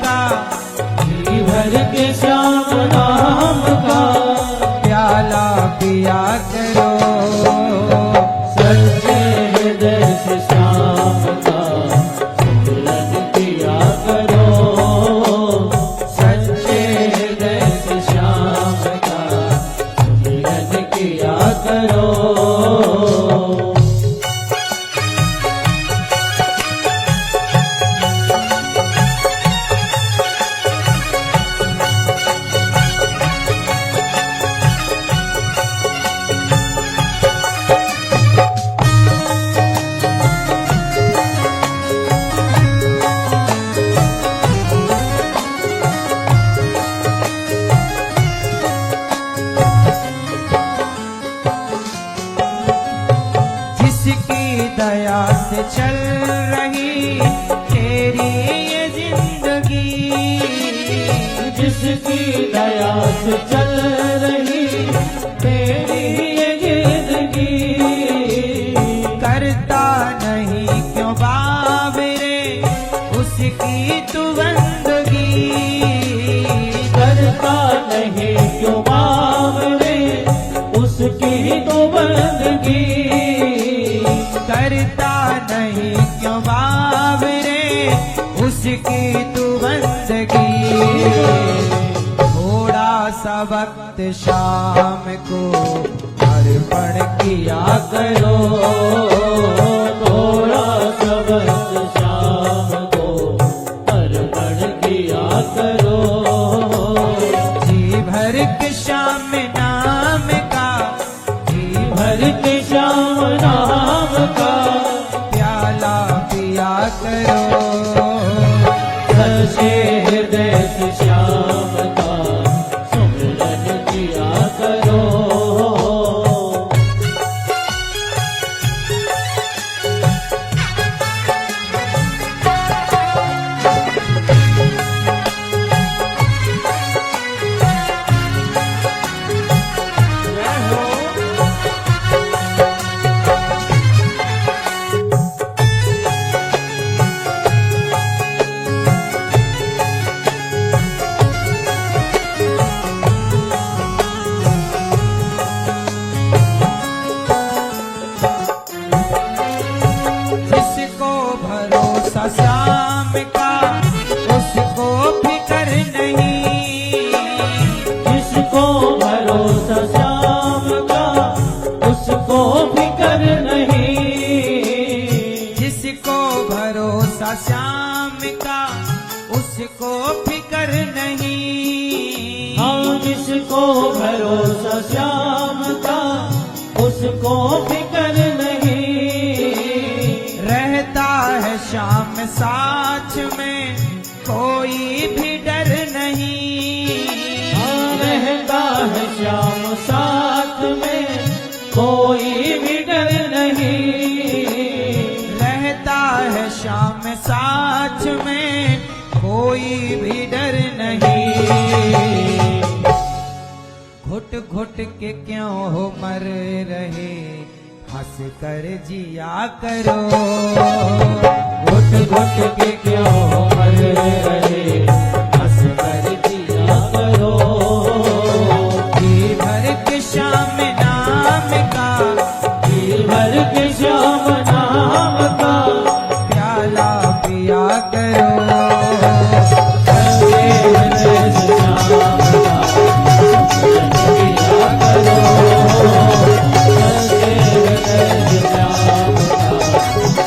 का, जी भर के श्याम नाम का प्याला पिया करो। सच्चे हृदय से श्याम का सिमरन किया करो। सच्चे हृदय से श्याम का सिमरन किया करो। दया से चल रही तेरी ये जिंदगी, जिसकी दया से चल रही तेरी ये जिंदगी, करता नहीं क्यों बाबरे उसकी तू बंदगी, करता नहीं क्यों बाबरे उसकी तो बंदगी, करता नहीं क्यों बाबरे उसकी तू बंदगी। थोड़ा सा वक्त शाम को अर्पण किया करो। थोड़ा सा वक्त शाम को अर्पण किया करो। जी भर के श्याम नाम का, जी भर के श्याम नाम का प्याला पिया करो। सच्चे हृदय से श्याम का सिमरन किया करो। जिसको भरोसा श्याम का उसको फिकर नहीं, जिसको भरोसा श्याम का उसको फिकर नहीं, जिसको भरोसा श्याम का उसको फिकर नहीं। हाँ जिसको भरोसा श्याम का उसको फिकर नहीं, रहता है श्याम साथ में कोई भी डर नहीं। हाँ रहता है श्याम साथ में कोई भी डर नहीं, रहता है श्याम साथ में कोई भी डर नहीं। घुट घुट के क्यों हो मर रहे हंस कर जिया करो। घुट घुट के क्यों मर रहे हंस कर जिया करो। जी भर के श्याम नाम का, जी भर के श्याम नाम का प्याला पिया करो। सच्चे हृदय से श्याम का सिमरन किया करो। सच्चे हृदय से श्याम का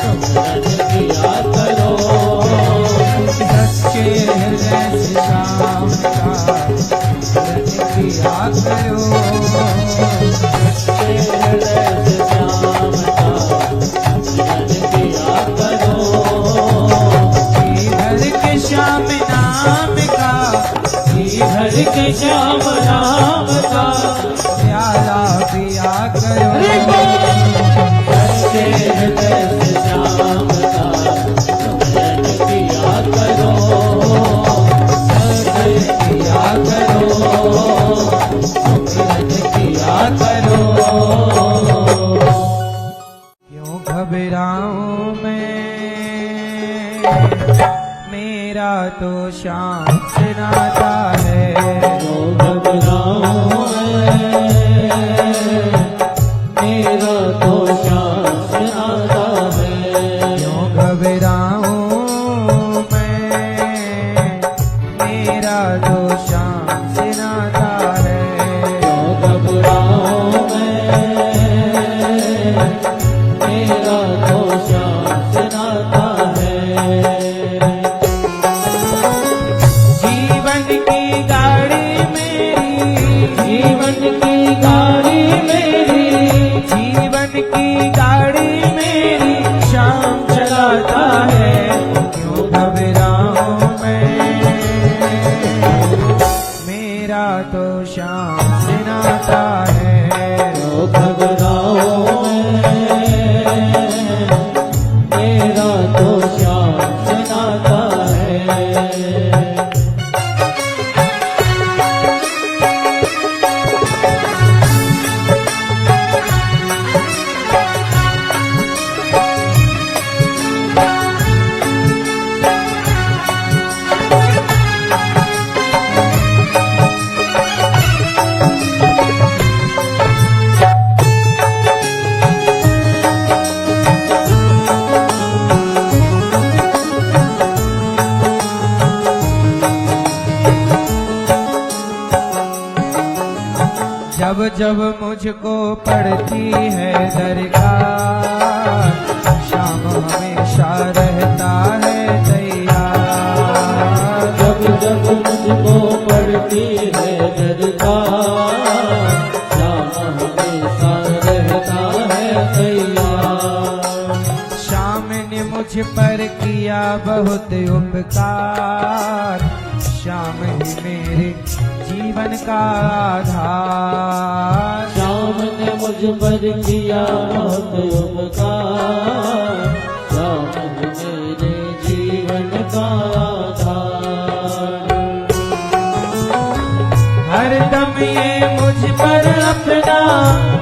सिमरन किया करो। सच्चे हृदय से श्याम का सिमरन किया करो। सच्चे हृदय से श्याम का सिमरन किया करो। जी भर के श्याम नाम का, जी भर के श्याम नाम का प्याला पिया करो। सच्चे हृदय से श्याम का सिमरन किया करो। सिमरन किया करो। सिमरन किया करो। क्यों घबराऊं मैं, मेरा तो श्याम से नाता है। जो घबराऊं मेरा तो श्याम से नाता है। क्यों घबराऊं मैं, मेरा तो श्याम से नाता है। क्यों घबराऊं मेरा तो श्याम से नाता है। जीवन की गाड़ी मेरी, जीवन की गाड़ी मेरी, जीवन की गाड़ी मेरी श्याम चलाता है। क्यों घबराऊं मैं, मेरा तो श्याम से नाता है। क्यों घबराऊं मेरा तो श्याम से नाता है। जब जब मुझको पड़ती है दरकार, श्याम हमेशा रहता है तैयार। जब जब मुझको पड़ती है दरकार, श्याम हमेशा रहता है तैयार। श्याम ने मुझ पर किया बहुत उपकार, श्याम ही मेरे जीवन का आधार। श्याम ने मुझ पर किया बहुत उपकार, श्याम मेरे जीवन का आधार। हरदम ये मुझ पर अपना,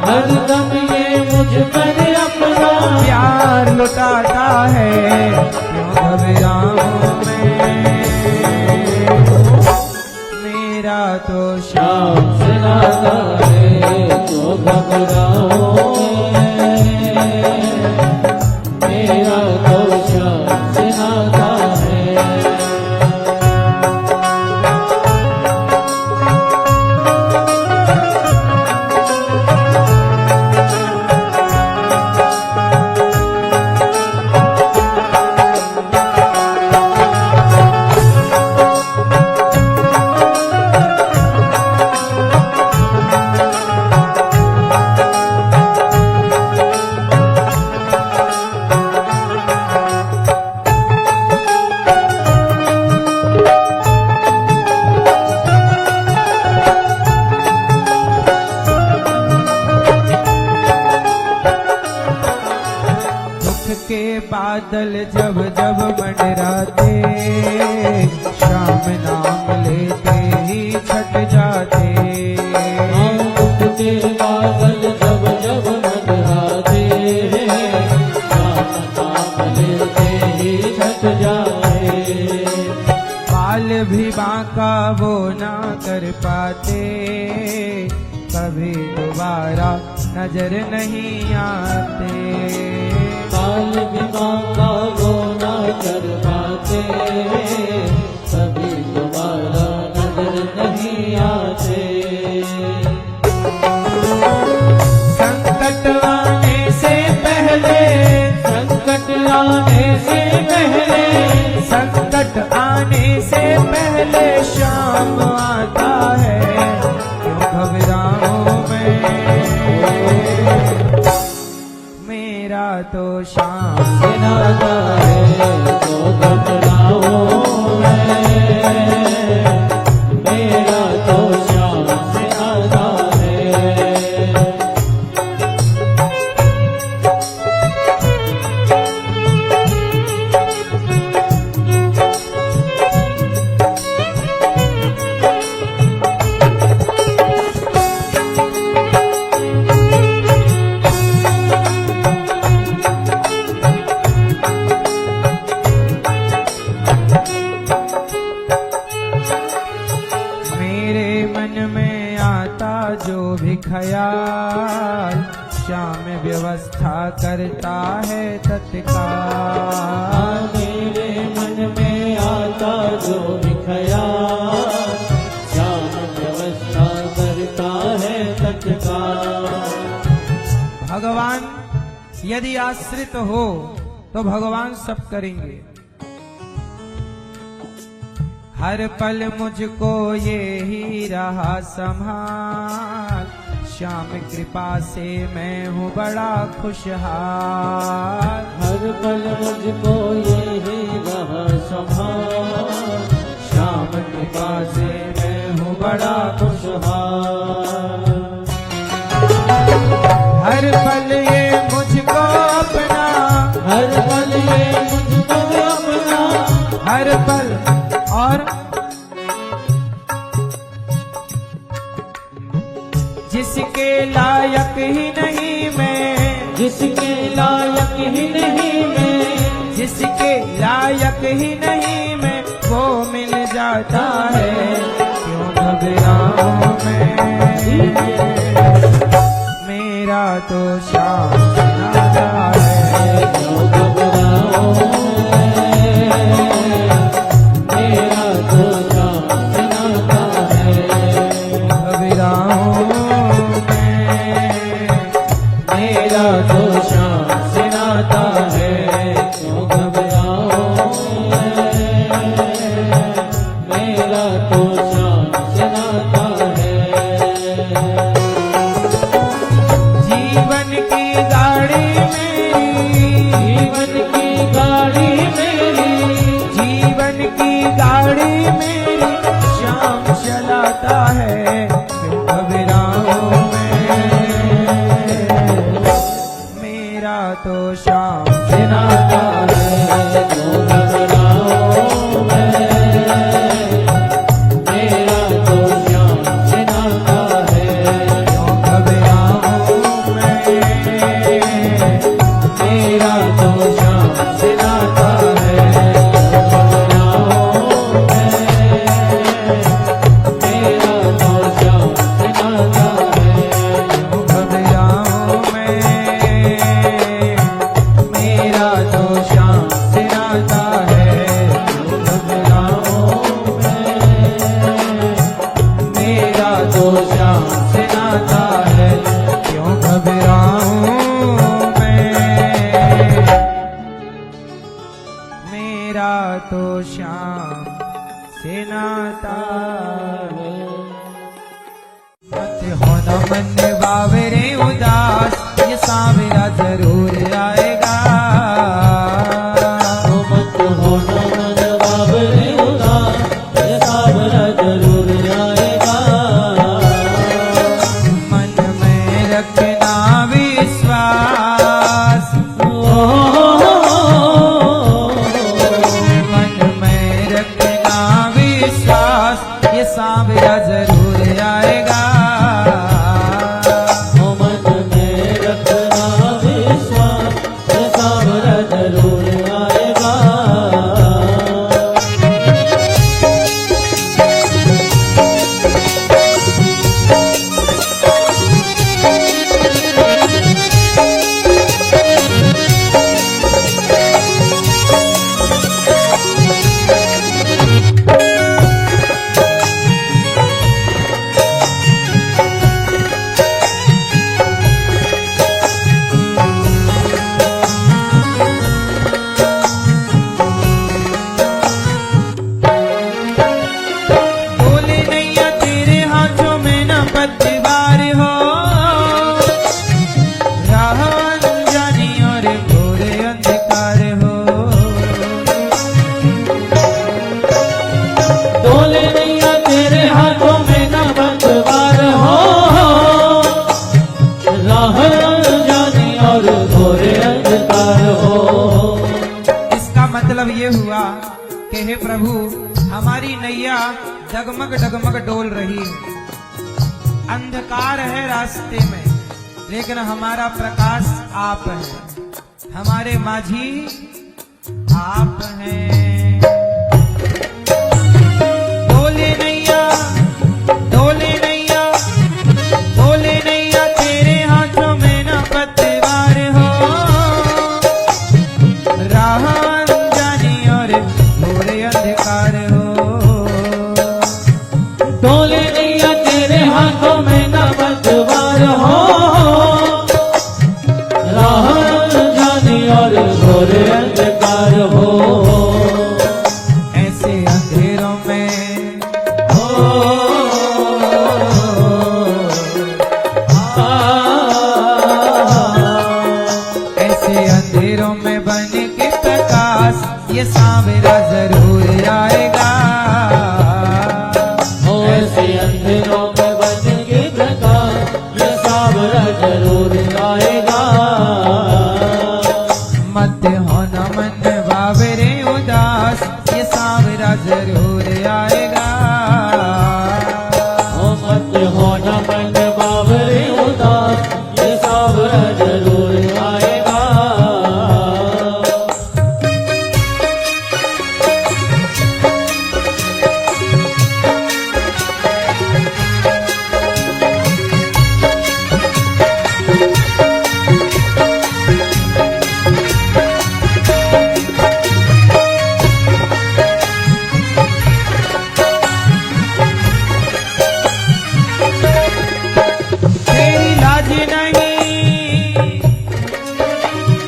हरदम ये मुझ पर अपना प्यार लुटाता है। क्यों घबराऊं मैं, मेरा तो श्याम से नाता है। तो घबराऊं मेरा तो श्याम से नाता है। के बादल जब जब मंडराते, श्याम नाम लेते ही छट जाते। दुख के बादल जब जब मंडराते, श्याम नाम लेते ही छट जाते। बाल भी बांका वो ना कर पाते, कभी दोबारा नजर नहीं आते। काल बिना का वो ना कर पाते, कभी दोबारा नजर नहीं आते। संकट आने से पहले, संकट आने से पहले, संकट आने से पहले श्याम आता है। क्यों घबराऊं मैं, मेरा तो श्याम से नाता है। तो घबराऊं मेरा तो श्याम से नाता है। ख्याल, श्याम व्यवस्था करता है तत्काल। मेरे मन में आता जो भी ख्याल, श्याम व्यवस्था करता है तत्काल। भगवान यदि आश्रित हो तो भगवान सब करेंगे। हर पल मुझको ये ही रहा संभाल, श्याम कृपा से मैं हूँ बड़ा खुशहाल। हर पल मुझको ये ही रहा संभाल, श्याम कृपा से मैं हूँ बड़ा खुशहाल। हर पल ये मुझको अपना, हर पल ये मुझको अपना, हर पल और जिसके लायक ही नहीं मैं, जिसके लायक ही नहीं मैं, जिसके लायक ही नहीं मैं, वो मिल जाता है। क्यों घबराऊं मैं, मेरा तो श्याम नाता है। क्यों घबराऊं मेरा तो श्याम नाता है। घबराऊं मेरा तो श्याम से नाता है। क्यों घबराऊं मेरा तो श्याम से नाता है। जीवन की गाड़ी मेरी, जीवन की गाड़ी मेरी, जीवन की गाड़ी मेरी, श्याम चलाता है। क्यों घबराऊं मैं, मेरा तो श्याम से नाता है। क्यों घबराऊं मेरा तो श्याम से नाता है। क्यों घबराऊं मेरा तो श्याम से नाता है। मेरा तो श्याम से नाता है। घबराऊं मेरा तो श्याम से नाता है। मेरा तो श्याम से नाता है। क्यों घबराऊं मेरा तो श्याम से नाता है। मत होना मन बावरे उदास, ये सांवरा जरूर आएगा। मत होना मन बाबरे उदास, ये सांवरा जरूर आएगा। मन में रखना विश्वास, मन में रखना विश्वास, ये सांवरा जरूर आएगा। मन में रखना विश्वास, ये सांवरा जरूर आएगा। बोले नैया तेरे हाथों में न पतवार हो, राह अनजानी और घोर अंधकार हो। डोले नैया तेरे हाथों में न बंदवार हो, राह अनजानी और घोर अंधकार हो। इसका मतलब ये हुआ कि हे प्रभु, हमारी नैया डगमग डगमग डोल रही है। अंधकार है रास्ते में, लेकिन हमारा प्रकाश आप है, हमारे माझी आप हैं। डोले नैया, डोले नैया, डोले नैया। अंधेरों में ऐसे अंधेरों में बन के प्रकाश ये सांवरा जरूर आएगा। ऐसे अंधेरों में बन के प्रकाश ये सांवरा जरूर आएगा। मत होना मन बाबरे उदास ये सांवरा जरूर आएगा। मत होना मन बाबरे उदास ये सांवरा जरूर आएगा।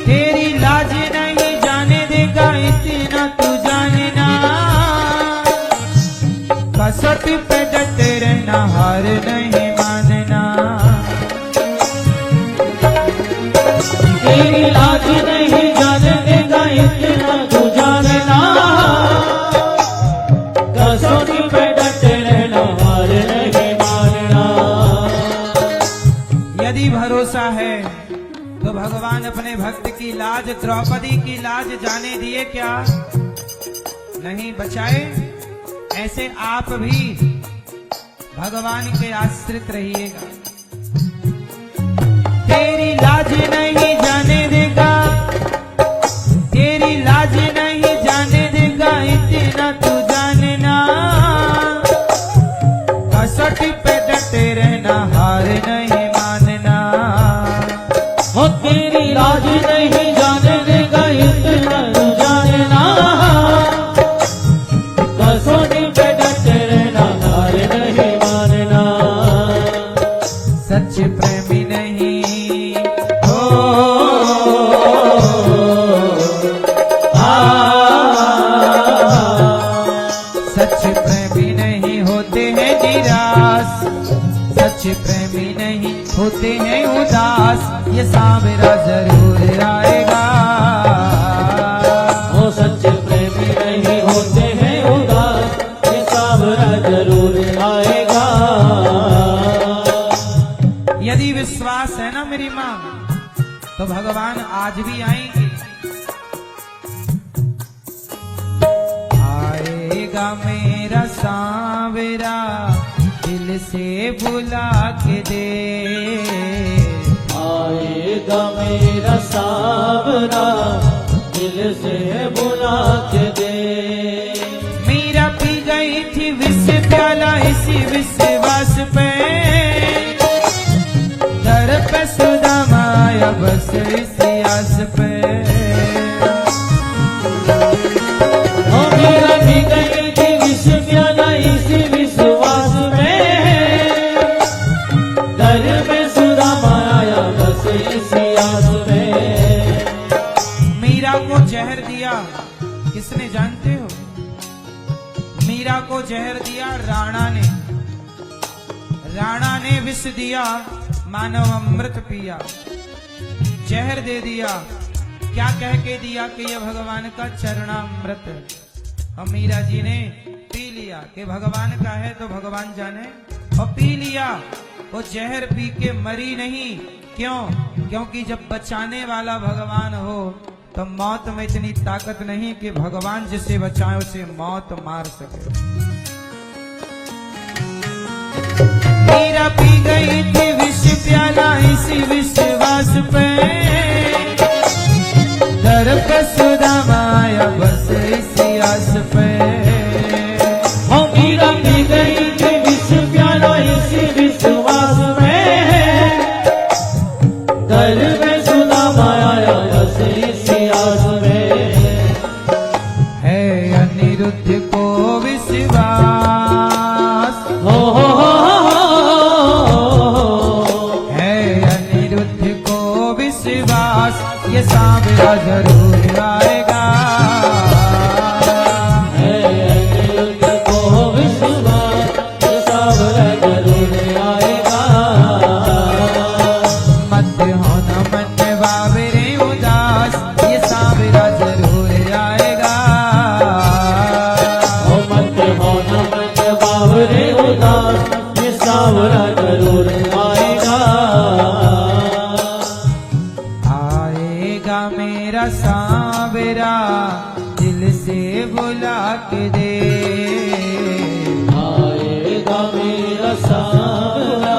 तेरी लाज नहीं जाने देगा इतना तू जानना। कसौटी पे डटे रहना हार नहीं मानना। तेरी लाज नहीं जाने देगा इतना तू जानना। कसौटी पे डटे रहना हार नहीं मानना। यदि भरोसा है तो भगवान अपने भक्त की लाज, द्रौपदी की लाज जाने दिए क्या? नहीं बचाए। ऐसे आप भी भगवान के आश्रित रहिएगा। तेरी लाज नहीं जाने देगा, तेरी लाज नहीं जाने देगा इतना तू जानना। कसौटी पे डटे रहना हार नहीं मानना। हो तेरी लाज नहीं जाने देगा इतना तू जानना। कसौटी पे डटे रहना हार नहीं मानना। सच प्रेमी नहीं हो सच प्रेमी नहीं होते हैं निराश। सच प्रेमी नहीं होते हैं उदास ये सांवरा जरूर आएगा। हो सच्चे प्रेमी नहीं होते हैं उदास ये सांवरा जरूर आएगा। यदि विश्वास है ना मेरी माँ तो भगवान आज भी आएंगे। आएगा मेरा सांवरा दिल से बुला के दे। आएगा मेरा सांवरा दिल से बुला के दे। मीरा पी गई थी विष प्याला इसी विश्वास पे। दर पे सुदामा आया बस इसी आस पे। हो मेरा भी गई थी विष प्याला इसी विश्वास में। दर पे सुदामा आया बस इसी आस में। मीरा को जहर दिया किसने जानते हो? मीरा को जहर दिया राणा ने। राणा ने विष दिया, मानव अमृत पिया। जहर दे दिया, क्या कह के दिया कि यह भगवान का चरणामृत। और मीरा जी ने पी लिया कि भगवान का है तो भगवान जाने, और पी लिया। वो जहर पी के मरी नहीं। क्यों? क्योंकि जब बचाने वाला भगवान हो तो मौत में इतनी ताकत नहीं कि भगवान जिसे बचाए उसे मौत मार सके। मीरा पी गई थी विष प्याला इसी विश्वास पे। दर पे सुदामा आया बस इसी आस पे। हो मीरा पी गई थी विष प्याला इसी विश्वास में। दर पे सुदामा आया बस इसी आस में। है अनिरुद्ध को विश्वास। हो है अनिरुद्ध को विश्वास ये सांवरा जरूर आएगा। है सावरा जरूर आएगा। आएगा मेरा सांवरा दिल से बुला के दे, आएगा मेरा सावरा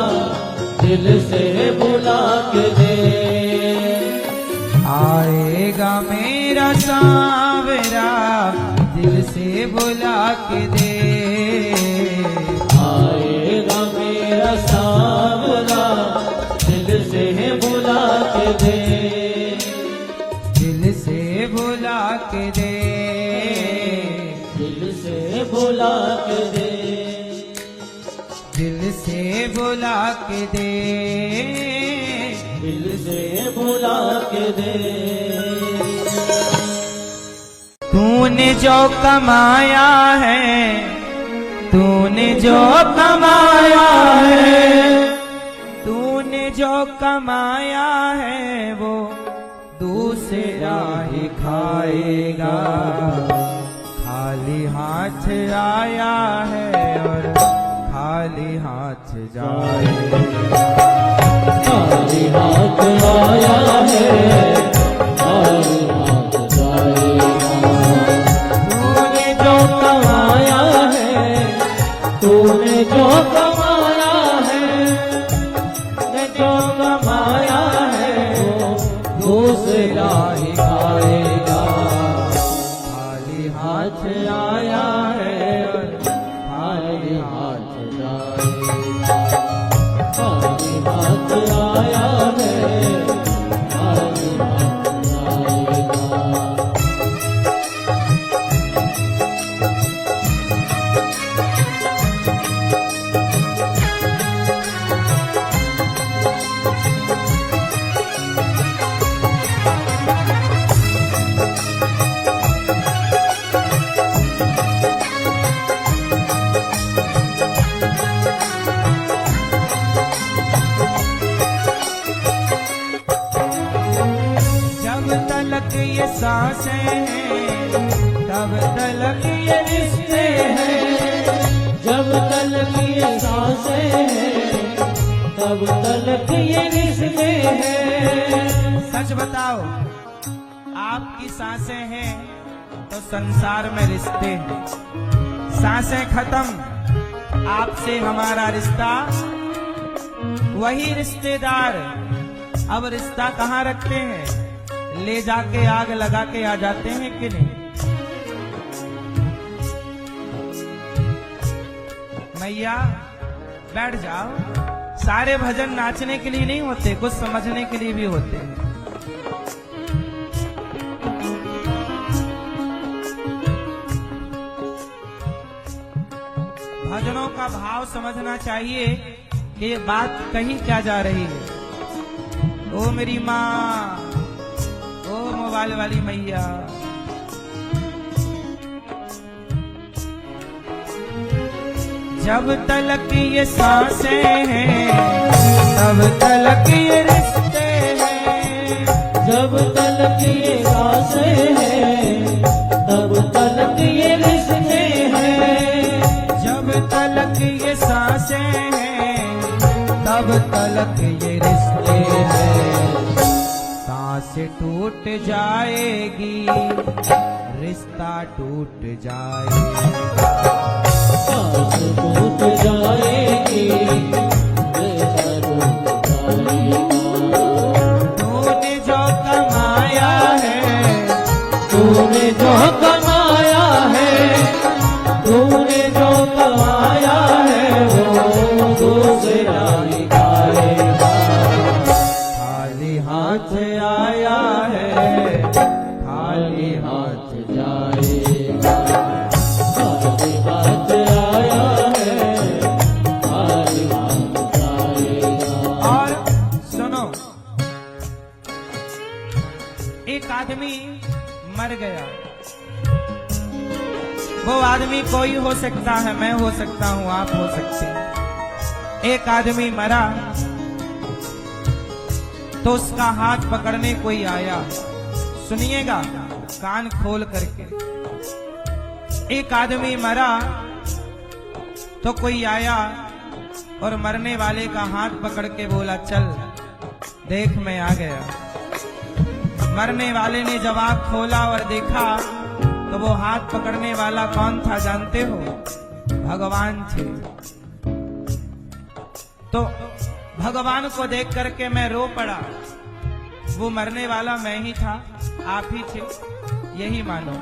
दिल से बुला के दे, आएगा मेरा सांवरा दिल से बुला के दे, आएगा मेरा सावरा दिल से बुला के दे, दिल से बुला के दे, दिल से बुला के दे, दिल से बुला के दे, दिल से बुला के दे। तूने जो कमाया है, तूने जो कमाया है, तूने जो कमाया है वो दूसरा ही खाएगा। खाली हाथ आया है और खाली हाथ जाएगा। खाली हाथ आया है, खाली हाथ जाएगा। तूने जो कमाया है, तूने जो कमाया है, तूने जो कमाया है वो दूसरा ही खाएगा। खाली हाथ आया है और खाली हाथ जाएगा। खाली हाथ आया है, खाली हाथ जाएगा। जब तलक ये सांसें हैं, तब तलक ये रिश्ते हैं। जब तलक ये सांसें हैं, तब तलक ये रिश्ते हैं। सच बताओ, आपकी सांसें हैं तो संसार में रिश्ते हैं। सांसें खत्म, आपसे हमारा रिश्ता, वही रिश्तेदार अब रिश्ता कहाँ रखते हैं? ले जाके आग लगा के आ जाते हैं कि नहीं? मैया बैठ जाओ। सारे भजन नाचने के लिए नहीं होते, कुछ समझने के लिए भी होते हैं। भजनों का भाव समझना चाहिए कि ये बात कही क्या जा रही है। ओ मेरी माँ, ओ मोबाइल वाली मैया, जब तलक ये सांसें हैं, तब तलक ये रिश्ते हैं। जब तलक ये सांसें हैं, तब तलक ये रिश्ते हैं। जब तलक ये सांसें हैं, तब तलक ये रिश्ते हैं। सांस टूट जाएगी, रिश्ता टूट जाएगा। सांस टूट जाएगी, रिश्ता टूट जाएगा। तूने जो कमाया है, तूने जो कमाया है, तूने जो कमाया है वो दूसरा ही खाएगा। खाली हाथ आया है, खाली हाथ जाएगा। खाली हाथ आया है, खाली हाथ जाएगा। और सुनो, एक आदमी मर गया। वो आदमी कोई हो सकता है, मैं हो सकता हूं, आप हो सकते हैं। एक आदमी मरा तो उसका हाथ पकड़ने कोई आया। सुनिएगा कान खोल करके। एक आदमी मरा तो कोई आया और मरने वाले का हाथ पकड़ के बोला, चल देख मैं आ गया। मरने वाले ने जब आँख खोला और देखा तो वो हाथ पकड़ने वाला कौन था जानते हो? भगवान थे। तो भगवान को देख करके मैं रो पड़ा। वो मरने वाला मैं ही था, आप ही थे, यही मानो।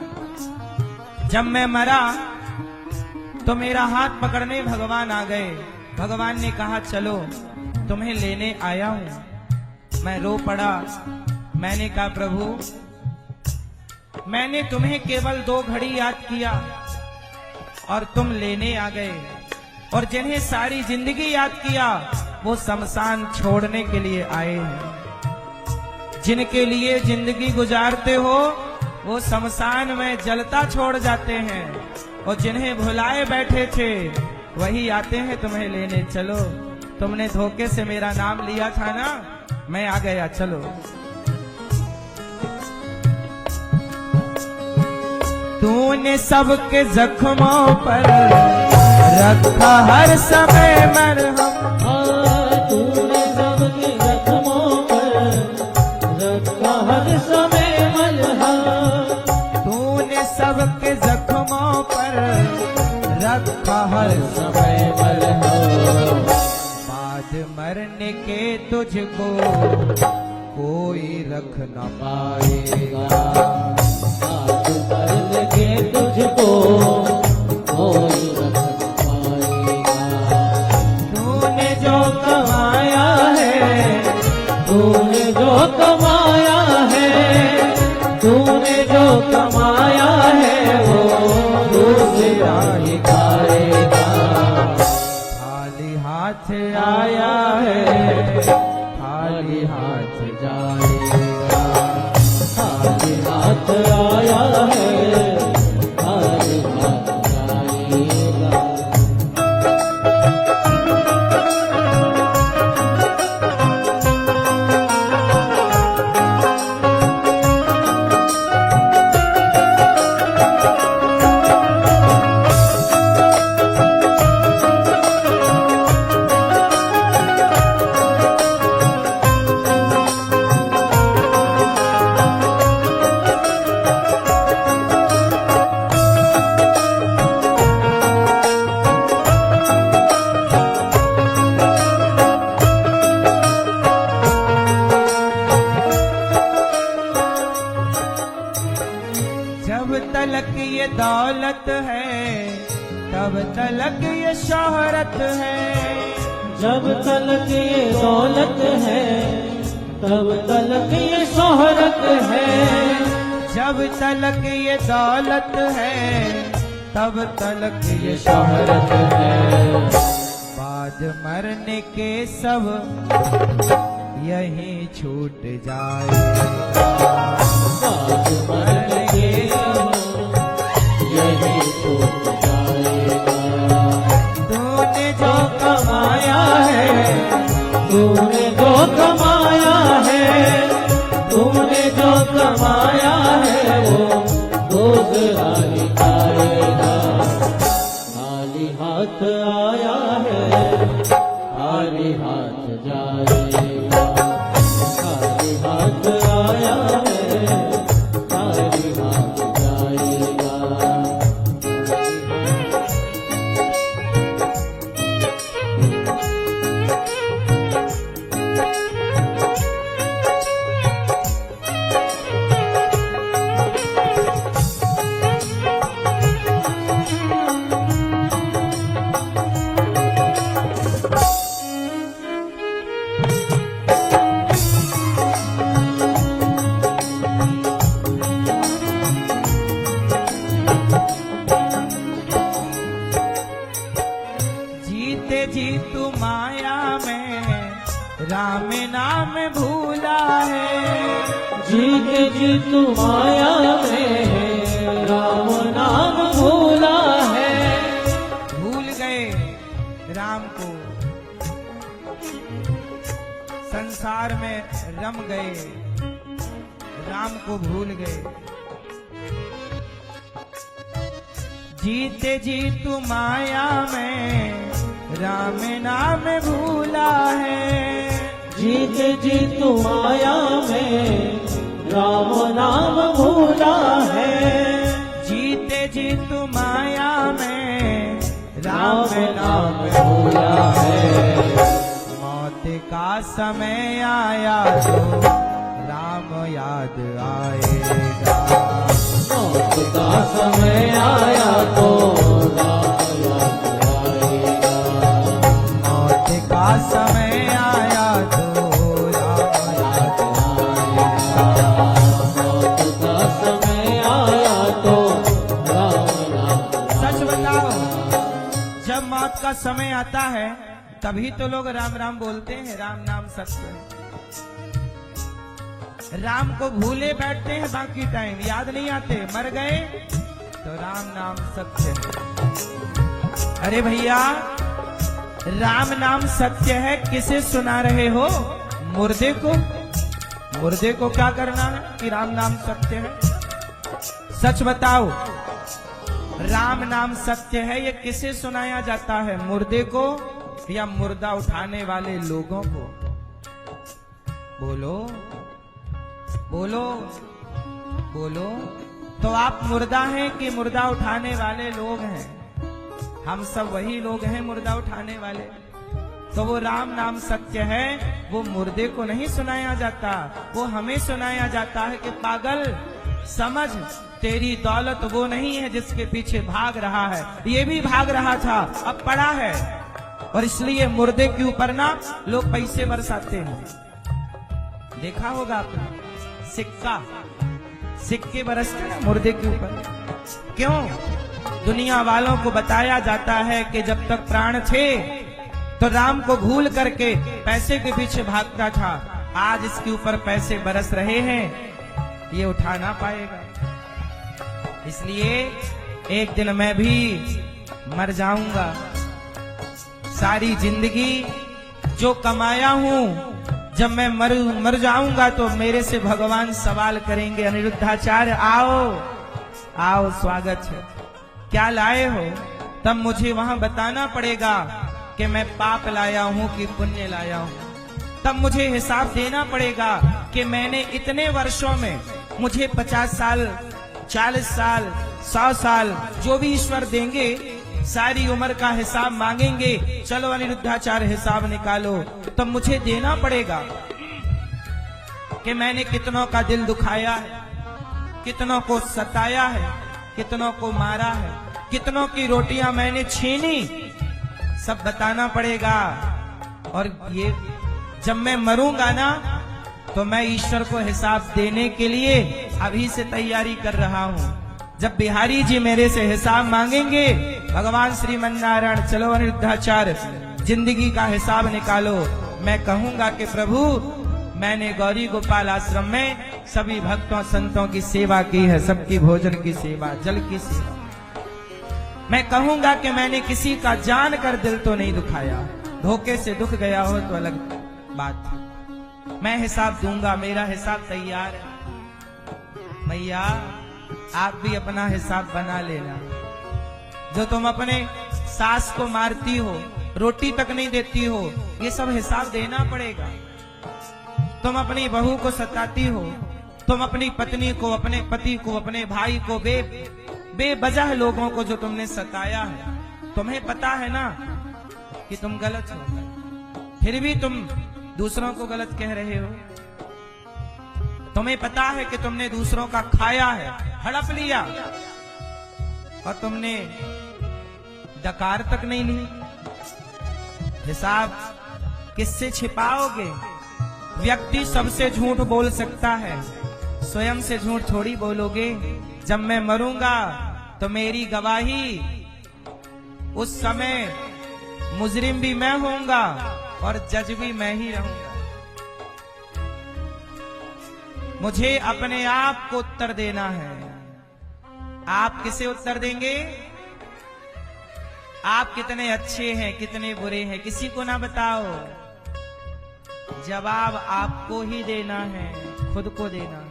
जब मैं मरा तो मेरा हाथ पकड़ने भगवान आ गए। भगवान ने कहा, चलो तुम्हें लेने आया हूं। मैं रो पड़ा। मैंने कहा, प्रभु मैंने तुम्हें केवल 2 घड़ी याद किया और तुम लेने आ गए, और जिन्हें सारी जिंदगी याद किया वो शमशान छोड़ने के लिए आए हैं। जिनके लिए जिंदगी गुजारते हो वो शमशान में जलता छोड़ जाते हैं, और जिन्हें भुलाए बैठे थे वही आते हैं तुम्हें लेने। चलो, तुमने धोखे से मेरा नाम लिया था ना, मैं आ गया, चलो। तूने सबके जख्मों पर रखा हर समय मरहम। तूने सबके जख्मों पर रखा हर समय मलहम। तूने सबके जख्मों पर रखा हर समय मलहम। बाद मरने के तुझको कोई रख न पाएगा। आज मरने के तुझको कोई रख न पाएगा। तूने जो कमाया है, तूने जो कमाया है, तूने जो कमाया है वो दूसरा ही खाएगा। खाली हाथ आया है, खाली हाथ जाएगा। खाली हाथ आया है, खाली हाथ जाएगा। जब तलक ये दौलत है तब तलक ये शोहरत है। जब तलक ये दौलत है, तब तलक ये शोहरत है। जब तलक ये दौलत है तब तलक ये शोहरत है। बाद मरने के सब यहीं छूट जाएगा। आज मरने के यही छूट जाएगा। तूने जो कमाया है, तूने जो कमाया है, तूने जो कमाया है वो दूसरा ही खाएगा। खाली हाथ आया है, खाली हाथ जाएगा। खाली हाथ आया है, खाली हाथ जाएगा। जीते जी तू माया में राम नाम भूला है। जीते जी तू माया में राम नाम भूला है। भूल गए राम को, संसार में रम गए, राम को भूल गए। जीते जी तू माया में राम नाम भूला है। जीत जीत माया में राम नाम भूला है। जीते जीत माया में राम नाम भूला है। मौत का समय आया तो राम याद आएगा। मौत का समय आया तो राम याद आएगा। मौत का समय आया तो राम याद आएगा। मौत का समय आया तो राम याद आएगा। सच बताओ, जब मौत का समय आता है तभी तो लोग राम राम बोलते हैं। राम नाम सत्य है। राम को भूले बैठते हैं, बाकी टाइम याद नहीं आते। मर गए तो राम नाम सत्य है। अरे भैया, राम नाम सत्य है, किसे सुना रहे हो? मुर्दे को। मुर्दे को क्या करना है कि राम नाम सत्य है? सच बताओ, राम नाम सत्य है, ये किसे सुनाया जाता है? मुर्दे को या मुर्दा उठाने वाले लोगों को? बोलो बोलो बोलो। तो आप मुर्दा हैं कि मुर्दा उठाने वाले लोग हैं? हम सब वही लोग हैं, मुर्दा उठाने वाले। तो वो राम नाम सत्य है, वो मुर्दे को नहीं सुनाया जाता, वो हमें सुनाया जाता है कि पागल समझ, तेरी दौलत वो नहीं है जिसके पीछे भाग रहा है, ये भी भाग रहा था, अब पड़ा है। और इसलिए मुर्दे के ऊपर ना लोग पैसे बरसाते हैं। देखा होगा आपने, सिक्के बरसते हैं मुर्दे के ऊपर। क्यों? दुनिया वालों को बताया जाता है कि जब तक प्राण थे तो राम को भूल करके पैसे के पीछे भागता था। आज इसके ऊपर पैसे बरस रहे हैं, ये उठा ना पाएगा। इसलिए एक दिन मैं भी मर जाऊंगा। सारी जिंदगी जो कमाया हूं, जब मैं मर जाऊंगा तो मेरे से भगवान सवाल करेंगे, अनिरुद्धाचार्य आओ आओ, स्वागत है, क्या लाए हो? तब मुझे वहां बताना पड़ेगा कि मैं पाप लाया हूं कि पुण्य लाया हूं। तब मुझे हिसाब देना पड़ेगा कि मैंने इतने वर्षों में, मुझे 50 साल, 40 साल, 100 साल, जो भी ईश्वर देंगे, सारी उम्र का हिसाब मांगेंगे। चलो अनिरुद्धाचार्य हिसाब निकालो, तो मुझे देना पड़ेगा कि मैंने कितनों का दिल दुखाया है, कितनों को सताया है, कितनों को मारा है, कितनों की रोटियां मैंने छीनी, सब बताना पड़ेगा। और ये जब मैं मरूंगा ना, तो मैं ईश्वर को हिसाब देने के लिए अभी से तैयारी कर रहा हूं। जब बिहारी जी मेरे से हिसाब मांगेंगे, भगवान श्रीमन नारायण चलो अनिरुद्धाचार्य जिंदगी का हिसाब निकालो, मैं कहूंगा कि प्रभु मैंने गौरी गोपाल आश्रम में सभी भक्तों संतों की सेवा की है, सबकी भोजन की सेवा, जल की सेवा। मैं कहूंगा कि मैंने किसी का जान कर दिल तो नहीं दुखाया, धोखे से दुख गया हो तो अलग बात। मैं हिसाब दूंगा, मेरा हिसाब तैयार है। मैया आप भी अपना हिसाब बना लेना। जो तुम अपने सास को मारती हो, रोटी तक नहीं देती हो, ये सब हिसाब देना पड़ेगा। तुम अपनी बहू को सताती हो, तुम अपनी पत्नी को, अपने पति को, अपने भाई को, बेवजह लोगों को जो तुमने सताया है, तुम्हें पता है ना कि तुम गलत हो, फिर भी तुम दूसरों को गलत कह रहे हो। तुम्हें पता है कि तुमने दूसरों का खाया है, हड़प लिया, और तुमने डकार तक नहीं ली। हिसाब किससे छिपाओगे? व्यक्ति सबसे झूठ बोल सकता है, स्वयं से झूठ थोड़ी बोलोगे। जब मैं मरूंगा तो मेरी गवाही, उस समय मुजरिम भी मैं होऊंगा और जज भी मैं ही रहूंगा। मुझे अपने आप को उत्तर देना है। आप किसे उत्तर देंगे? आप कितने अच्छे हैं, कितने बुरे हैं, किसी को ना बताओ। जवाब आपको ही देना है, खुद को देना है।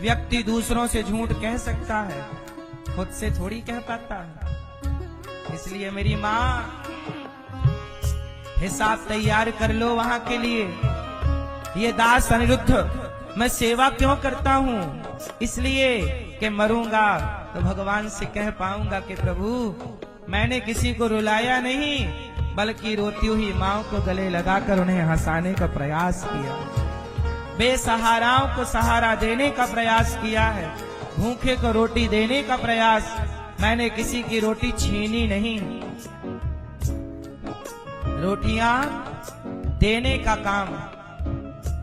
व्यक्ति दूसरों से झूठ कह सकता है, खुद से थोड़ी कह पाता है। इसलिए मेरी माँ, हिसाब तैयार कर लो वहां के लिए। ये दास अनिरुद्ध मैं सेवा क्यों करता हूँ? इसलिए कि मरूंगा तो भगवान से कह पाऊंगा कि प्रभु मैंने किसी को रुलाया नहीं, बल्कि रोती हुई माँ को गले लगाकर उन्हें हंसाने का प्रयास किया, बेसहाराओं को सहारा देने का प्रयास किया है, भूखे को रोटी देने का प्रयास। मैंने किसी की रोटी छीनी नहीं, रोटियां देने का काम।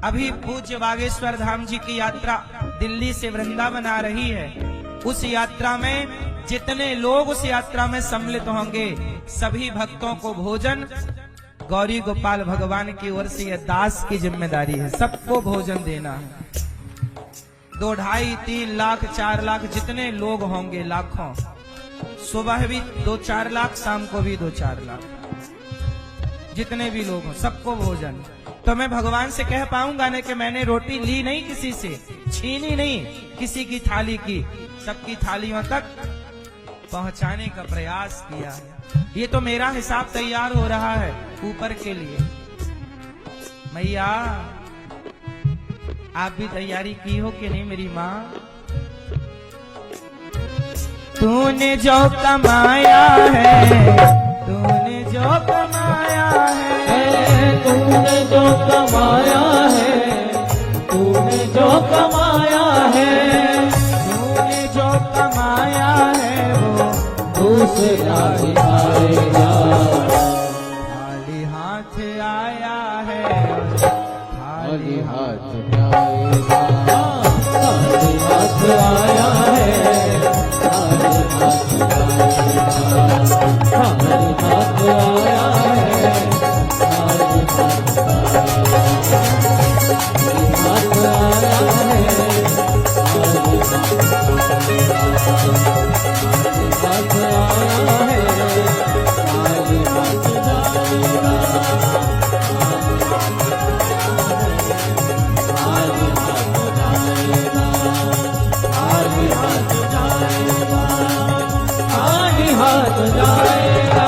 अभी पूज्य बागेश्वर धाम जी की यात्रा दिल्ली से वृंदावन आ रही है। उस यात्रा में जितने लोग उस यात्रा में सम्मिलित होंगे, सभी भक्तों को भोजन गौरी गोपाल भगवान की ओर से यह दास की जिम्मेदारी है, सबको भोजन देना है। 2, 2.5, 3 लाख 4 लाख जितने लोग होंगे, लाखों, सुबह भी 2-4 लाख, शाम को भी 2-4 लाख, जितने भी लोग हों सबको भोजन। तो मैं भगवान से कह पाऊंगा ना कि मैंने रोटी ली नहीं, किसी से छीनी नहीं, किसी की थाली की, सबकी थालियों तक पहुंचाने का प्रयास किया है। ये तो मेरा हिसाब तैयार हो रहा है ऊपर के लिए। मैया आप भी तैयारी की हो कि नहीं मेरी माँ? तूने जो कमाया है, तूने जो कमाया है, तूने जो कमाया है, तूने जो कमाया है, तूने जो कमाया है वो दूसरा दिखाएगा। खाली हाथ आया है, खाली हाथ जाएगा, खाली हाथ आया है, खाली हाथ जाएगा, खाली हाथ आया है, खाली हाथ जाएगा, खाली हाथ आया है, खाली हाथ आया है, खाली हाथ जाएगा। हाथ जाएगा।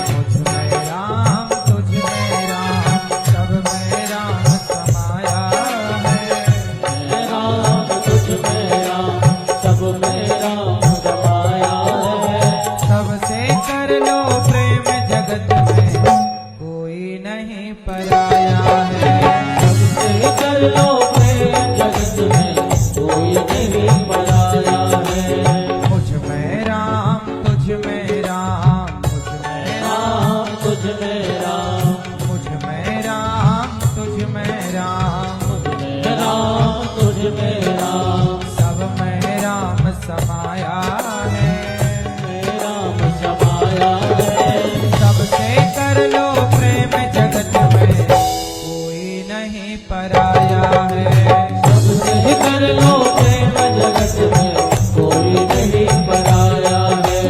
तुझ में राम, तुझ में राम, सब में राम समाया है। राम तुझ में राम, सब में राम समाया है। सबसे कर लो प्रेम जगत में, कोई नहीं पराया है। सबसे कर लो प्रेम जगत में, कोई नहीं पराया है। मुझ में राम, तुझ में राम, मुझ में राम, राम तुझ में राम, मुझ में राम, तुझ में राम, राम तुझ में राम, सब में राम समाया है। राम समाया है। सबसे कर लो प्रेम जगत में, कोई नहीं पराया है। सबसे कर लो प्रेम जगत में, कोई नहीं पराया है।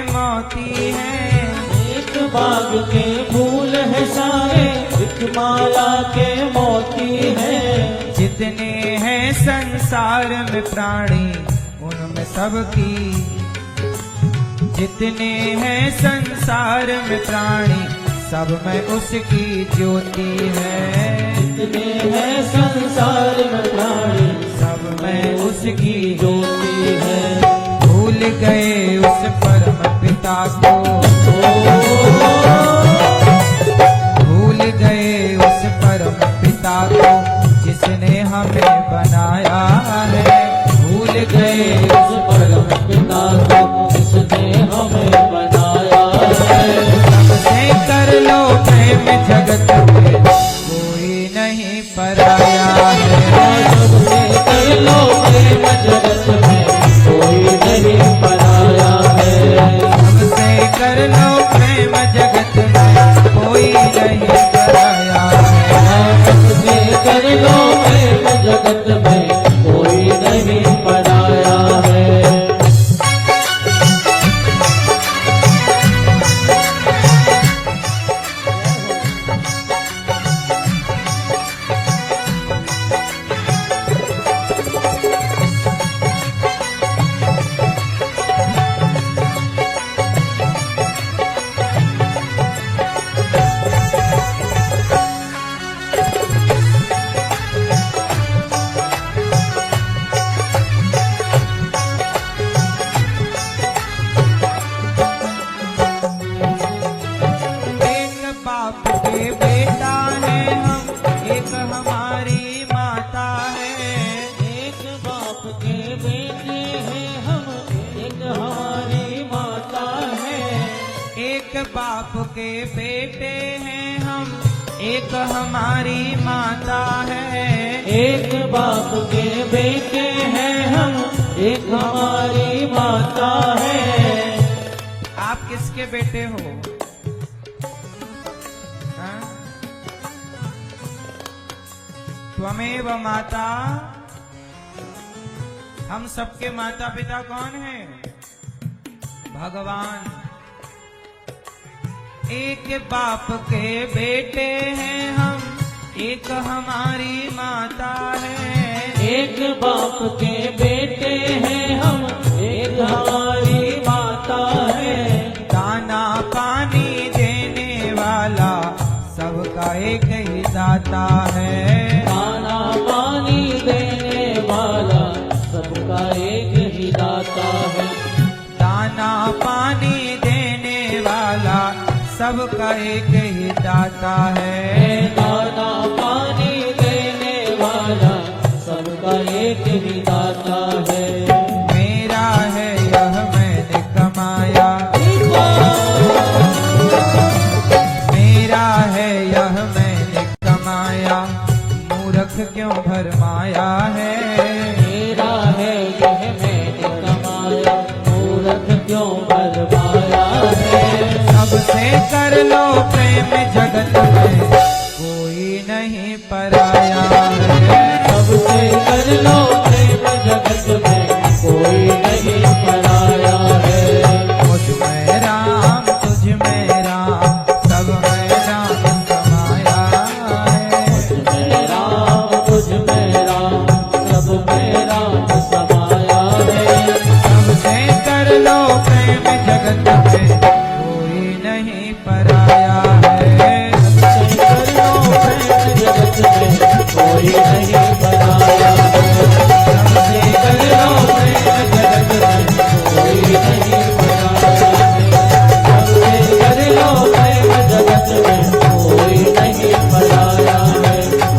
मोती है। एक बाग के फूल है सारे, एक माला के मोती है। जितने हैं संसार में प्राणी उनमें सबकी, जितने हैं संसार में प्राणी सब में उसकी ज्योति है। जितने हैं संसार में प्राणी सब में उसकी ज्योति है। भूल गए उस परम पिता पिता को, भूल गए उस परम पिता को जिसने हमें बनाया है। भूल गए उस परम पिता को जिसने हमें बनाया है। सबसे कर लो प्रेम जगत में कोई नहीं पराया है। सबसे कर लो प्रेम जगत में कोई नहीं पराया है। सबसे कर लो प्रेम जगत में कोई नहीं पराया है। सबसे कर लो प्रेम जगत में कोई नहीं पराया है। एक बाप के बेटा है हम, एक हमारी माता है। एक बाप के बेटे हैं हम, एक हमारी माता है। एक बाप के बेटे हैं हम, एक हमारी माता है। एक बाप के बेटे हैं हम, एक हमारी माता है। आप किसके बेटे हो? हाँ? त्वमेव माता। हम सबके माता पिता कौन हैं? भगवान। एक बाप के बेटे हैं हम, एक हमारी माता है। एक बाप के बेटे हैं हम, एक हमारी माता है। दाना पानी देने वाला सबका एक ही दाता है। दाना पानी देने वाला सबका एक ही दाता है। दाना पानी देने वाला सबका एक ही दाता है। दाना पानी देने वाला सबका एक ही दाता है। मेरा है यह मैंने कमाया, मेरा है यह मैंने कमाया, मूर्ख क्यों भरमाया है। मेरा है यह मैंने कमाया, मूर्ख क्यों बरमाया है। सबसे कर लो प्रेम जगत में कोई नहीं पराया है। सबसे कर लो प्रेम जगत में कोई नहीं पराया है। मुझ में राम तुझ में राम सब में राम समाया है। तुझ में राम, तुझ में राम, सब में राम समाया है। सबसे कर लो प्रेम जगत में कोई नहीं पराया है। सबसे कर लो प्रेम जगत में कोई नहीं पराया है। सबसे कर लो प्रेम जगत में कोई नहीं पराया है। सबसे कर लो प्रेम जगत में कोई नहीं पराया है।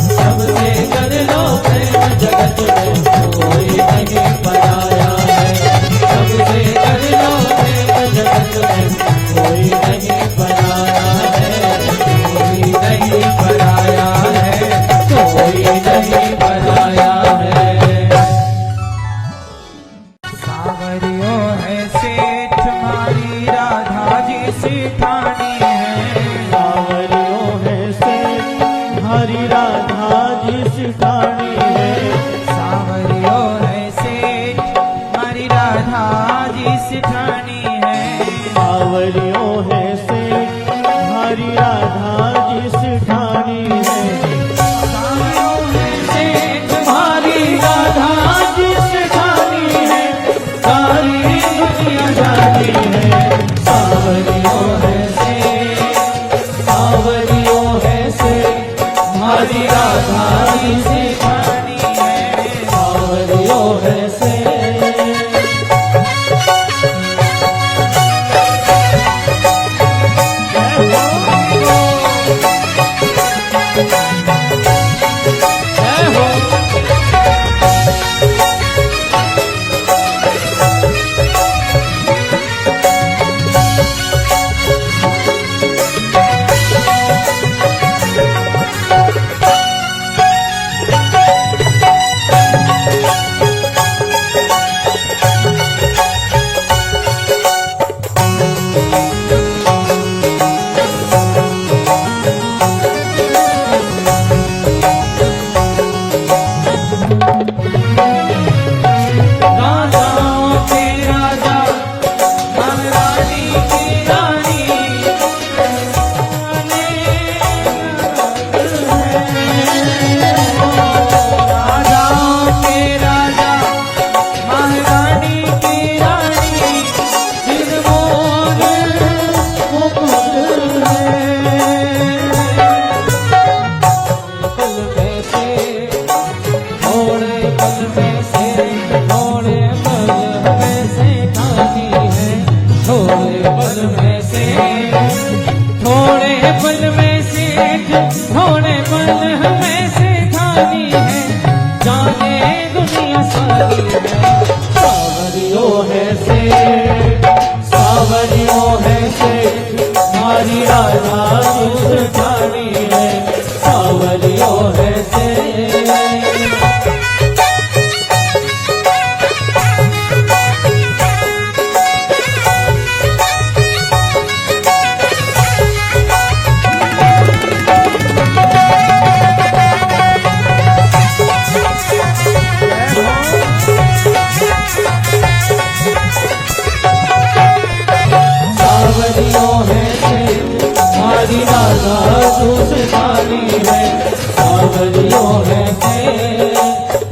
सबसे कर लो प्रेम जगत में कोई नहीं पराया है। सबसे कर लो प्रेम जगत में कोई नहीं पराया है। कोई नहीं पराया है। कोई नहीं पराया है। सावरियो है सेठ मारी राधा जी सिठानी है। सावरियों है से हरी राधा जी सिखानी है। सावरियो है सेठ मारी राधा जी सिठानी है। सावरियों है से हरी राधा जी सिखानी है। सावरियो है सेठ हरी राधा जी सिखानी है। सारी दुनिया जानी है। सावरियों है से थोड़े पल में सेठ, थोड़े पल में सेठ, थोड़े पल हमें सेठानी है, जाने दुनिया सारी है। सावरियों है सेठ, सावरियों है सेठ, हमारी राधा सुधानी है, सावरियों है सेठ। सावरियों है सेठ, हमारी राधा सुधानी है, सावरियों है सेठ,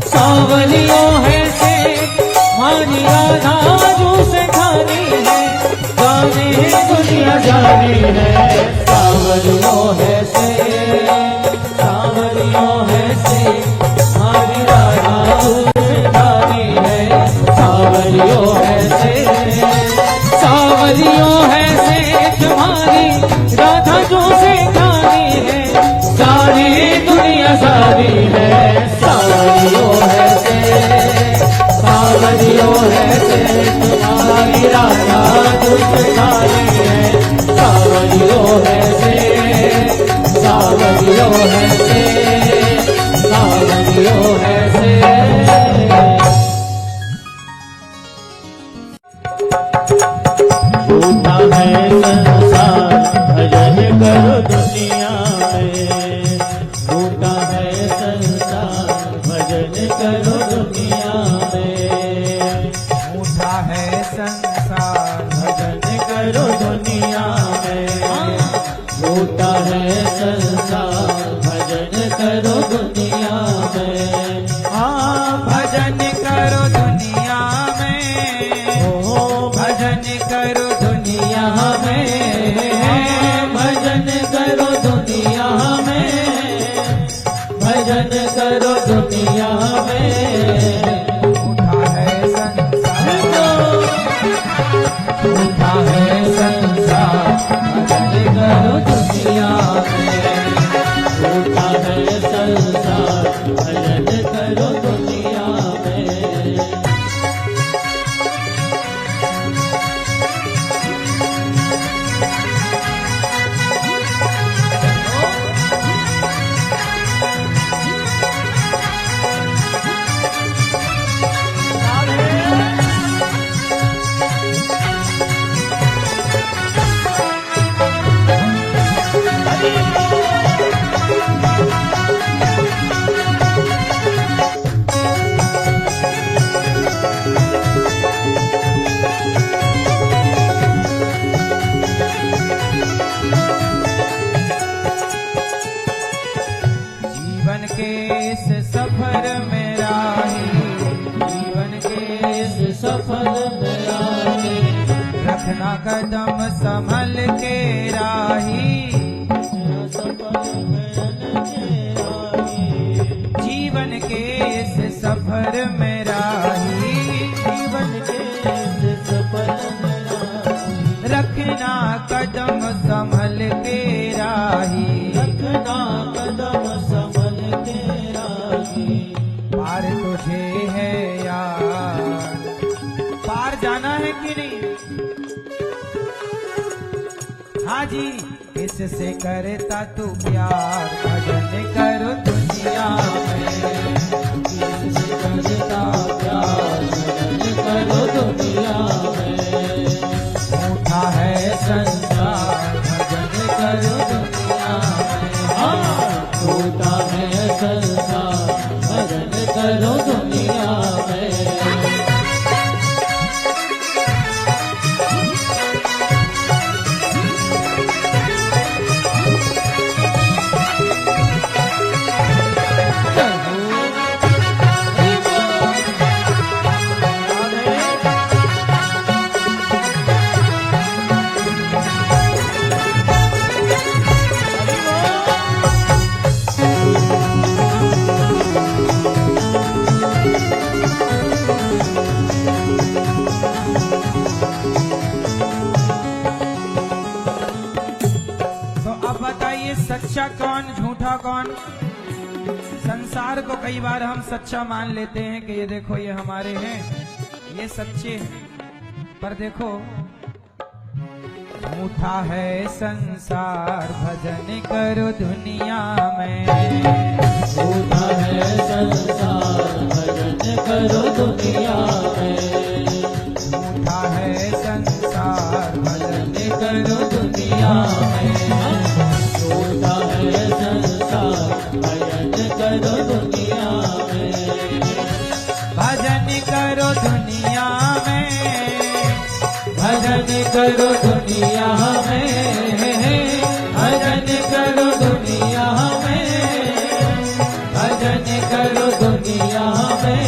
सावरियों है सेठ, हमारी राधा सुधानी है, जाने दुनिया जानी है, सावरियों है सेठ, सावरियों है सेठ, हमारी राधा सुधानी है, सावरियों है सेठ, सावरियों है सेठ, हमारी राधा जो सेठानी है, सारी दुनिया सारी है, सावरियों है सेठ, सावरियों है सेठ, हमारी राधा जो सेठानी है, सावरियों है सेठ, सावरियों है सेठ, सावरियों है सेठ। झूठा है संसार भजन करो दुनिया में, झूठा है संसार भजन करो दुनिया में, झूठा है संसार भजन करो दुनिया में, झूठा है संसार भजन करो दुनिया में। हाँ भजन करो दुनिया में, ओ भजन करो दुनिया में, भजन करो दुनिया में, भजन करो दुनिया में। झूठा है संसार, झूठा है संसार भजन करो दुनिया में, झूठा है संसार भजन करो दुनिया में। जीवन के इस सफर में राही, जीवन के इस सफर में राही, रखना कदम संभल के राही, सफर में राही, जीवन के इस सफर में राही, जीवन के इस सफर में राही, रखना कदम संभल के राही, रखना कदम संभल के राही। पार तुझे है यार, पार जाना है कि नहीं? हाँ जी, किससे करता तू प्यार, भजन करो दुनिया में, किससे करता प्यार, भजन करो दुनिया में। झूठा है संसार, भजन करो दुनिया में। हाँ, झूठा है संसार भजन करो दुनिया में। सच्चा कौन झूठा कौन। संसार को कई बार हम सच्चा मान लेते हैं कि ये देखो ये हमारे हैं, ये सच्चे हैं, पर देखो झूठा है संसार भजन करो दुनिया में। झूठा है संसार भजन करो दुनिया में। झूठा है संसार भजन करो दुनिया में। झूठा है संसार भजन करो दुनिया में। भजन करो दुनिया में। भजन करो दुनिया में। भजन करो दुनिया में। भजन करो दुनिया में।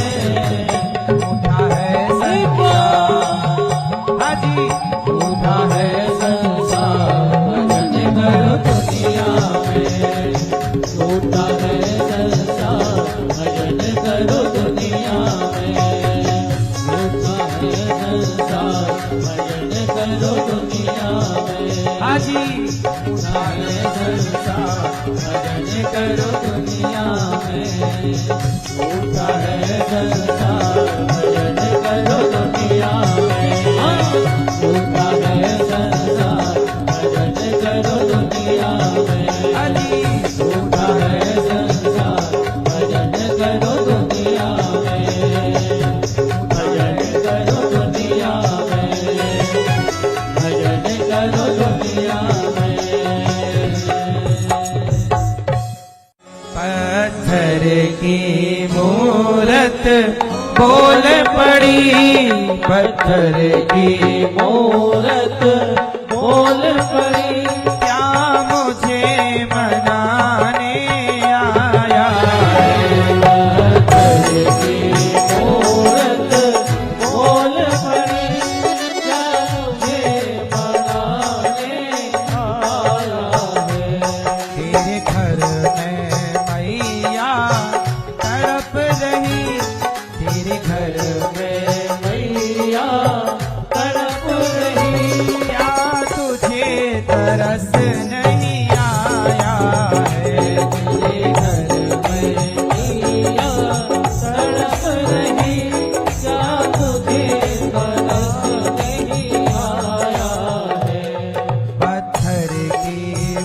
झूठा है संसार हाजी। झूठा है संसार भजन करो दुनिया में। झूठा है संसार भजन करो दुनिया में। झूठा है संसार भजन करो दुनिया में। हाजी झूठा है संसार भजन करो दुनिया में। झूठा है संसार भजन करो दुनिया में। झूठा है संसार भजन करो दुनिया में। हाजी झूठा है संसार भजन करो दुनिया में। भजन करो दुनिया में। भजन करो दुनिया में। पत्थर की मूरत बोल पड़ी। पत्थर की मूरत बोल पड़ी। क्या मुझे मनाने आया है। पत्थर की मूरत बोल पड़ी। क्या मुझे मनाने आया है। तेरे घर में मैया तड़प रही। तेरे घर में मैया तड़प रही। क्या तुझे तरस नहीं आया है। तेरे घर में मैया तड़प रही। क्या तुझे तरस नहीं आया है। पत्थर की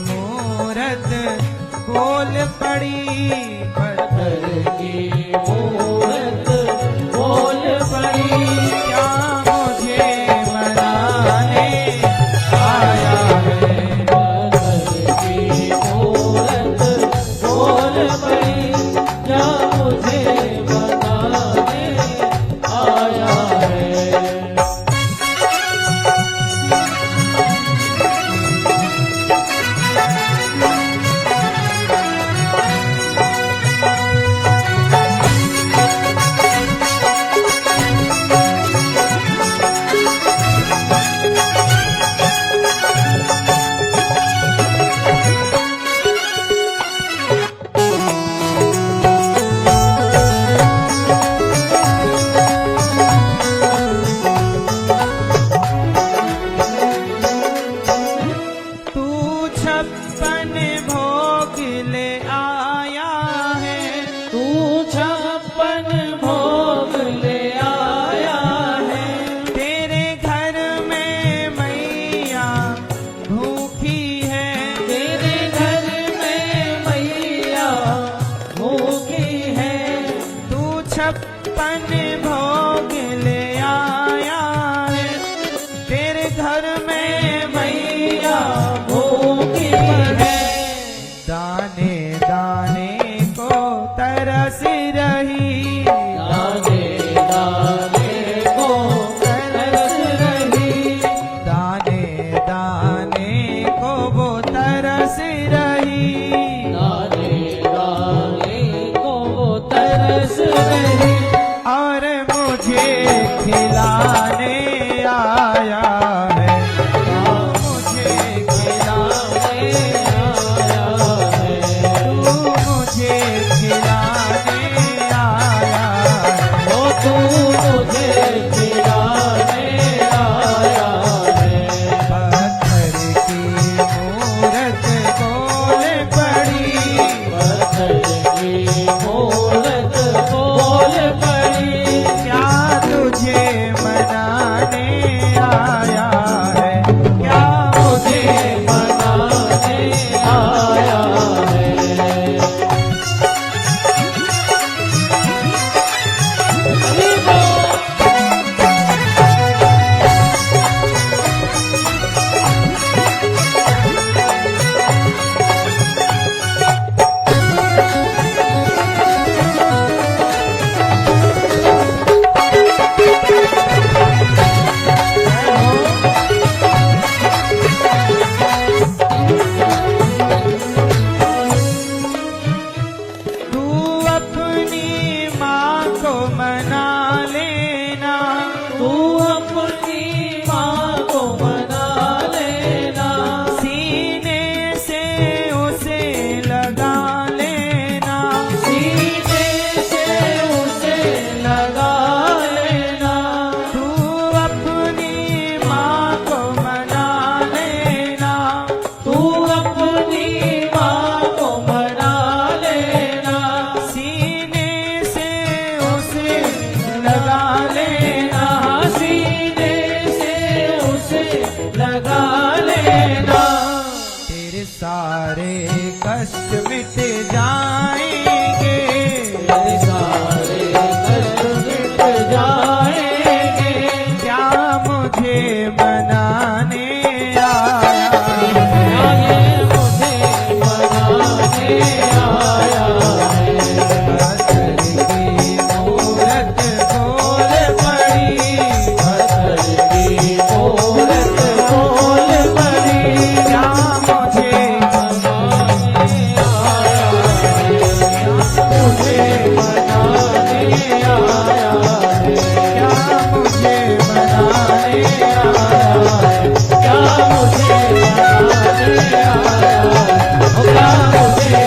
मूरत बोल पड़ी। पत्थर की मूरत बोल पड़ी। क्या मुझे मनाने आया है। पत्थर मिट जाएंगे, यदि सारे कष्ट मिट जाएंगे, क्या मुझे बनाने आया, क्या ये मुझे बनाने आया है। पत्थर की मूरत बोल पड़ी, पत्थर की मूरत बोल पड़ी, क्या मुझे बनाने आया है, मुझे बनाने आया है, क्या मुझे बनाने आया है, क्या मुझे बनाने आया है, ओ क्या मुझे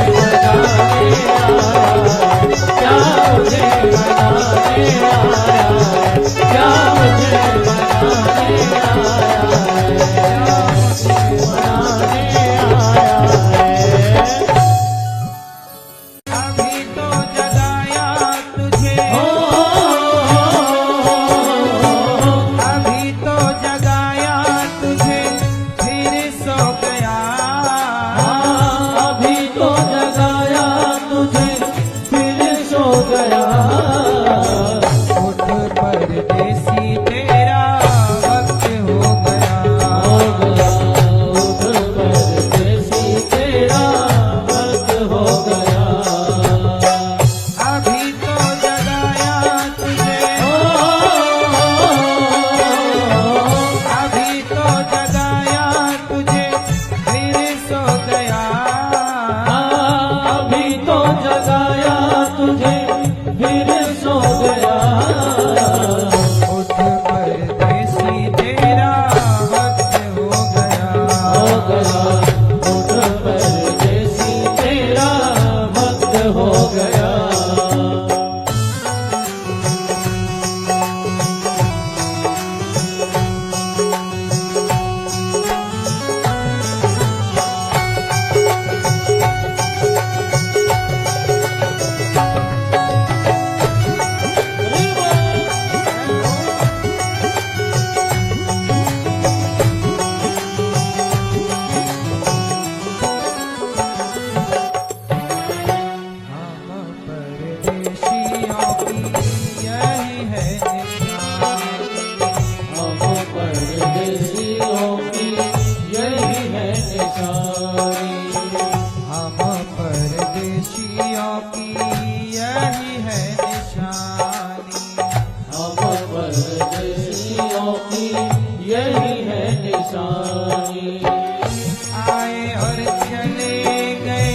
बनाने आया है, क्या मुझे बनाने आया है, क्या मुझे बनाने आया है, क्या मुझे बनाने आया है। अभी तो जगाया तुझे, अभी तो जगाया तुझे, फिर सो गया, अभी तो जगाया तुझे फिर सो गया, उठ परदेसी तेरा वक्त हो गया, हो गया उठ परदेसी तेरा वक्त हो गया। अभी तो जगाया तुझे, अभी तो जगाया तुझे, फिर सो गया, अभी तो जगाया तुझे फिर सो गया, उठ परदेसी तेरा वक्त हो गया, हो गया उठ परदेसी तेरा वक्त हो गया। हम परदेशियों की यही है निशानी, हम परदेसियों की यही है निशानी, हम परदेशियों की यही है निशानी, हम परदेसियों की यही है निशानी। आए और चले गए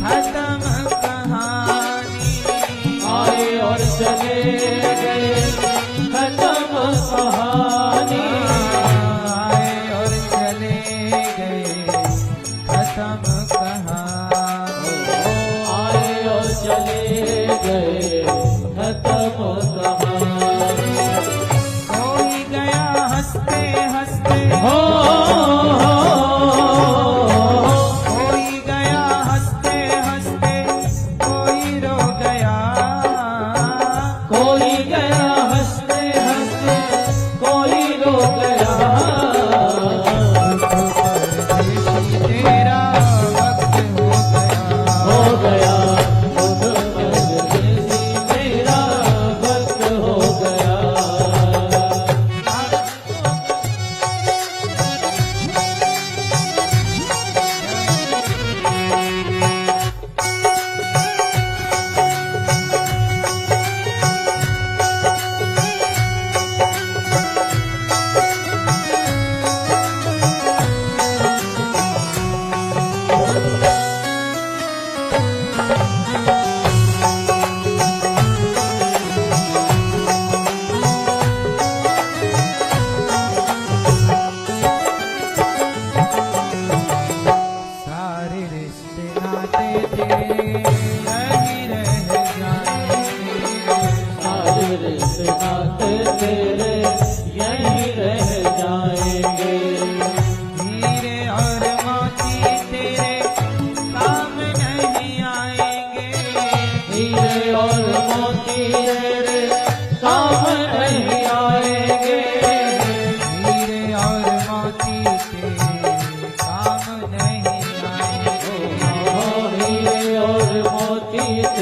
खत्म कहानी, आए और चले गए खत्म कहानी, आए और चले गए खत्म कहानी, आए और चले गए खत्म कहानी। कोई गया हंसते हंसते, कोई गया हंसते हंसते, कोई रो गया, कोई गया हंसते हंसते, कोई रो गया, परदेसी तेरा वक्त हो गया, हो गया उठ परदेसी तेरा वक्त हो गया। सारे रिश्ते नाते तेरे यही रह जाएंगे, सारे रिश्ते नाते तेरे यही रह जाएंगे, हीरे और मोती तेरे काम नहीं आएंगे, हीरे और मोती तेरे काम नहीं आएंगे, हीरे और मोती तेरे काम नहीं आएंगे, हीरे की